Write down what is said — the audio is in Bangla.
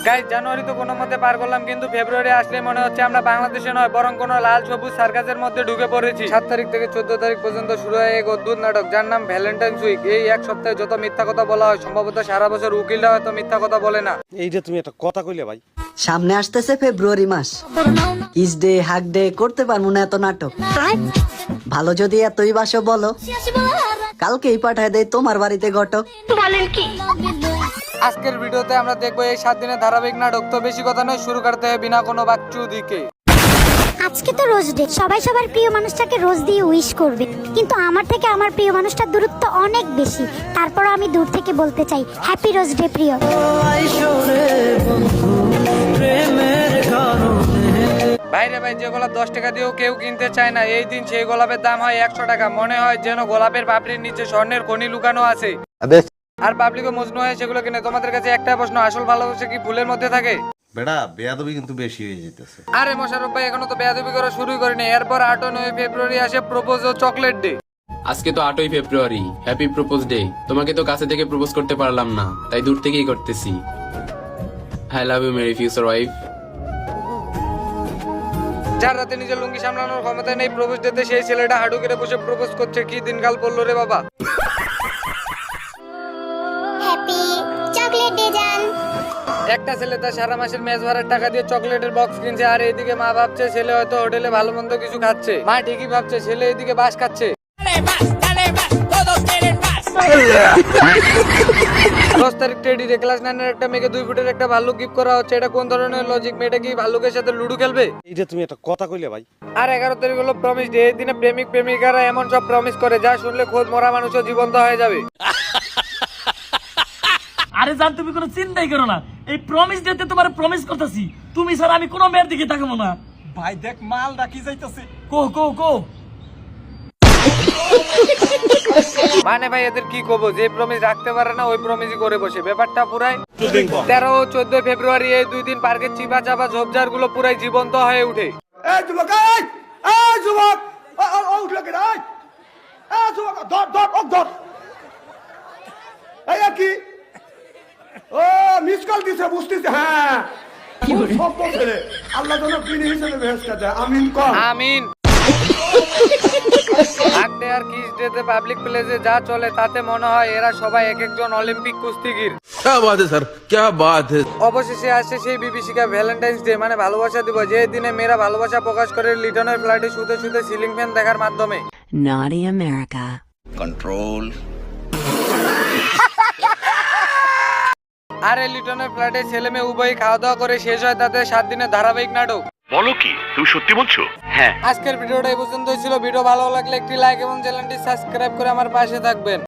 গাইস, জানুয়ারি তো কোনো মতে পার করলাম, কিন্তু ফেব্রুয়ারি আসলে মনে হচ্ছে আমরা বাংলাদেশে নয় বরং কোনো লাল সবুজ সার্কাসের মধ্যে ঢুকে পড়েছি। 7 তারিখ থেকে 14 তারিখ পর্যন্ত শুরু হয় এক অদ্ভুত নাটক যার নাম ভ্যালেন্টাইন্স উইক। এই এক সপ্তাহে যত মিথ্যা কথা বলা হয়, সম্ভবত সারা বছর উকিলরা হয়তো মিথ্যা কথা বলে না। এই যে তুমি একটা কথা কইলে ভাই, সামনে আসতেছে ফেব্রুয়ারি মাস, কিস ডে হাগ ডে করতে পারবো না এত নাটক। ভালো যদি এতই বাসো বলো, কালকেই পাঠায় দেয় তোমার বাড়িতে ঘটক। আজকের ভিডিওতে আমরা দেখবো এই 7 দিনের ধারাবাহিক নাটক। তো বেশি কথা নয়, শুরু করতে হয় বিনা কোনো বাকচুদিকে। আজকে তো রোজ ডে, সবাই সবার প্রিয় মানুষটাকে রোজ দিয়ে উইশ করবে, কিন্তু আমার থেকে আমার প্রিয় মানুষটার দূরত্ব অনেক বেশি। তারপরও আমি দূর থেকে বলতে চাই হ্যাপি রোজ ডে প্রিয়। ভাইরে ভাই, যে গোলাপ 10 টাকা দিয়েও কেউ কিনতে চায় না, এই দিন সেই গোলাপের দাম হয় 100 টাকা। মনে হয় যেন গোলাপের পাপড়ির নিচে স্বর্ণের খনি লুকানো আছে। আর পাবলিকও মজনু হয় সেগুলো কিনে। তোমাদের কাছে একটা প্রশ্ন, আসল ভালোবাসা কি ফুলের মধ্যে থাকে? বেড়া বেয়াদবি কিন্তু বেশি হয়ে যেতেছে। আরে মোশাররফ ভাই, এখনো তো বেয়াদবি করা শুরুই করিনি। এরপর 8-9 ফেব্রুয়ারি আসে প্রপোজ ও চকলেট ডে। আজকে তো 8ই ফেব্রুয়ারি, হ্যাপি প্রপোজ ডে। তোমাকে তো কাছে থেকে প্রপোজ করতে পারলাম না, তাই দূর থেকেই করতেছি। আই লাভ ইউ মেরি ফিউচার ওয়াইফ। যার রাতে নিজের লুঙ্গি সামলানোর ক্ষমতা নেই, প্রপোজ ডেতে সেই ছেলেটা হাঁটু কেটে বসে প্রপোজ করছে। কি দিনকাল পড়লো রে বাবা। হ্যাপি চকলেট ডে জান। একটা ছেলে তার সারা মাসের মেস ভাড়ার টাকা দিয়ে চকলেটের বক্স কিনছে, আর এইদিকে মা ভাবছে ছেলে হয়তো হোটেলে ভালো মন্দ কিছু খাচ্ছে। মা ঠিকই ভাবছে, ছেলে এইদিকে বাস খাচ্ছে। 10 তারিখ টেডি রে, ক্লাস 9 এর একটা মেয়েকে 2 ফুটের একটা ভাল্লুক গিফট করা হচ্ছে। এটা কোন ধরনের লজিক? মেয়েটা কি ভাল্লুকের সাথে লুডো খেলবে? এই যে তুমি একটা কথা কইলে ভাই। আর 11 তারিখ হলো প্রমিস ডে। এই দিনে প্রেমিক প্রেমিকারা এমন সব প্রমিস করে যা শুনলে খোদ মরা মানুষও জীবন্ত হয়ে যাবে। আরে জান, তুমি কোনো চিন্তাই করো না, এই প্রমিস ডেতে তোমার প্রমিস করতেছি, তুমি ছাড়া আমি কোনো মেয়ের দিকে তাকাবো না। ভাই দেখ, মাল রাখি যাইতেছে। কো কো কো মানে ভাই এদের কি কব, যে প্রমিস রাখতে পারে না ওই প্রমিসই করে বসে। ব্যাপারটা পুরাই 13 ও 14 ফেব্রুয়ারি এই 2 দিন পার্কের চিপা চাপা ঝোপঝাড় গুলো পুরাই জীবন্ত হয়ে উঠে। এই যুবক, এই যুবক, ও উঠলো কেন? এই যুবক, ধর ধর ও ধর। এই কি ও মিস কল দিছে, বুঝতেছে? হ্যাঁ, সব ছেলে আল্লাহ যেন বিনি হিসেবে ভেস্টা দেয়। আমিন কর। আমিন। হাগডে আর কিস ডেতে পাবলিক প্লেসে যা চলে তাতে মনে হয় এরা সবাই এক একজন অলিম্পিক কুস্তিগির। क्या बात है सर, क्या बात है। অবশেষে আসছে সেই বিভীষিকা ভ্যালেন্টাইন্স ডে, মানে ভালোবাসা দিবস। যে দিনে মেয়েরা ভালোবাসা প্রকাশ করে লিটনের ফ্ল্যাটে শুতে শুতে সিলিং ফ্যান দেখার মাধ্যমে। Naughty America. আর এই লিটনের ফ্ল্যাটে ছেলে মেয়ে উভয়ই খাওয়া দাওয়া করে শেষ হয় তাদের 7 দিনের ধারাবাহিক নাটক। বলো কি, তুমি সত্যি বলছো? হ্যাঁ। আজকের ভিডিওটা এই পর্যন্তই ছিল। ভিডিও ভালো লাগলে একটি লাইক এবং চ্যানেলটি সাবস্ক্রাইব করে আমার পাশে থাকবেন।